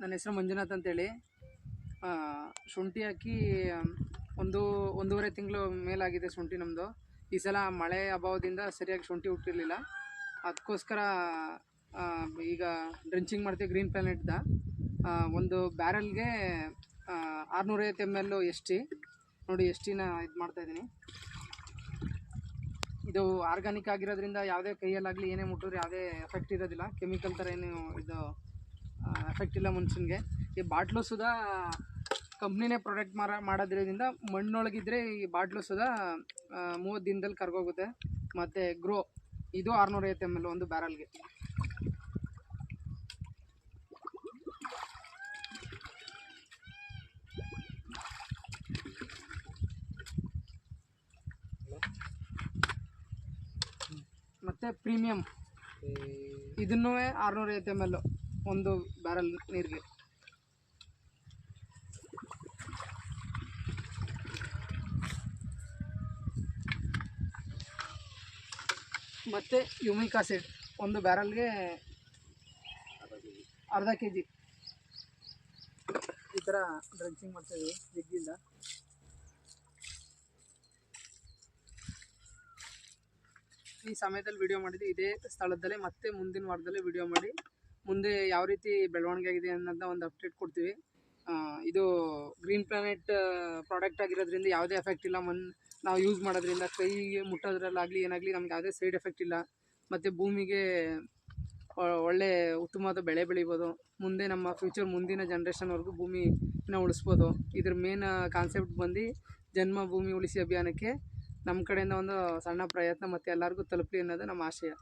ನನ್ನ ಹೆಸರು ಮಂಜುನಾಥ್ ಅಂತೇಳಿ. ಶುಂಠಿ ಹಾಕಿ ಒಂದೂವರೆ ತಿಂಗಳು ಮೇಲಾಗಿದೆ ಶುಂಠಿ ನಮ್ಮದು. ಈ ಸಲ ಮಳೆ ಅಭಾವದಿಂದ ಸರಿಯಾಗಿ ಶುಂಠಿ ಹುಟ್ಟಿರಲಿಲ್ಲ. ಅದಕ್ಕೋಸ್ಕರ ಈಗ ಡ್ರೆಂಚಿಂಗ್ ಮಾಡ್ತೀವಿ ಗ್ರೀನ್ ಪ್ಲಾನೆಟ್ದ. ಒಂದು ಬ್ಯಾರಲ್ಗೆ 650 ml ST ನೋಡಿ, STನ ಇದು ಮಾಡ್ತಾಯಿದ್ದೀನಿ. ಇದು ಆರ್ಗಾನಿಕ್ ಆಗಿರೋದ್ರಿಂದ ಯಾವುದೇ ಕೈಯಲ್ಲಾಗಲಿ ಏನೇ ಮುಟ್ಟಿದ್ರೆ ಯಾವುದೇ ಎಫೆಕ್ಟ್ ಇರೋದಿಲ್ಲ. ಕೆಮಿಕಲ್ ಥರ ಏನು ಇದು ಎಫೆಕ್ಟ್ ಇಲ್ಲ ಮನುಷ್ಯನಿಗೆ. ಈ ಬಾಟ್ಲು ಸುಧಾ ಕಂಪ್ನಿನೇ ಪ್ರಾಡಕ್ಟ್ ಮಾಡೋದ್ರಿಂದ ಮಣ್ಣೊಳಗಿದ್ರೆ ಈ ಬಾಟ್ಲು ಸುಧಾ 30 ದಿನದಲ್ಲಿ ಕರ್ಗೋಗುತ್ತೆ. ಮತ್ತು ಗ್ರೋ ಇದು 650 ml ಒಂದು ಬ್ಯಾರಲ್ಗೆ. ಮತ್ತು ಪ್ರೀಮಿಯಮ್ ಇದನ್ನೂ 650 ml ಒಂದು ಬ್ಯಾರಲ್ ನೀರಿಗೆ. ಮತ್ತು ಯುಮಿಕ್ ಆಸಿಡ್ ಒಂದು ಬ್ಯಾರಲ್ಗೆ ಅರ್ಧ kg ಈ ಥರ ಡ್ರೆಂಚಿಂಗ್ ಮಾಡ್ತಾಯಿದ್ದೀವಿ ಜಿಗ್ಗಿಂದ. ಈ ಸಮಯದಲ್ಲಿ ವಿಡಿಯೋ ಮಾಡಿದ್ವಿ, ಇದೇ ಸ್ಥಳದಲ್ಲೇ ಮತ್ತೆ ಮುಂದಿನ ವಾರದಲ್ಲೇ ವಿಡಿಯೋ ಮಾಡಿ ಮುಂದೆ ಯಾವ ರೀತಿ ಬೆಳವಣಿಗೆ ಆಗಿದೆ ಅನ್ನೋದನ್ನ ಒಂದು ಅಪ್ಡೇಟ್ ಕೊಡ್ತೀವಿ. ಇದು ಗ್ರೀನ್ ಪ್ಲಾನೆಟ್ ಪ್ರಾಡಕ್ಟ್ ಆಗಿರೋದ್ರಿಂದ ಯಾವುದೇ ಎಫೆಕ್ಟ್ ಇಲ್ಲ. ನಾವು ಯೂಸ್ ಮಾಡೋದ್ರಿಂದ ಕೈಗೆ ಮುಟ್ಟೋದ್ರಲ್ಲಾಗಲಿ ಏನಾಗಲಿ ನಮ್ಗೆ ಯಾವುದೇ ಸೈಡ್ ಎಫೆಕ್ಟ್ ಇಲ್ಲ. ಮತ್ತು ಭೂಮಿಗೆ ಒಳ್ಳೆ ಉತ್ತಮವಾದ ಬೆಳೆ ಬೆಳಿಬೋದು. ಮುಂದೆ ನಮ್ಮ ಫ್ಯೂಚರ್ ಮುಂದಿನ ಜನ್ರೇಷನ್ವರೆಗೂ ಭೂಮಿನ ಉಳಿಸ್ಬೋದು. ಇದ್ರ ಮೇನ್ ಕಾನ್ಸೆಪ್ಟ್ ಬಂದು ಜನ್ಮಭೂಮಿ ಉಳಿಸಿ ಅಭಿಯಾನಕ್ಕೆ ನಮ್ಮ ಕಡೆಯಿಂದ ಒಂದು ಸಣ್ಣ ಪ್ರಯತ್ನ ಮತ್ತು ಎಲ್ಲರಿಗೂ ತಲುಪಲಿ ಅನ್ನೋದು ನಮ್ಮ ಆಶಯ.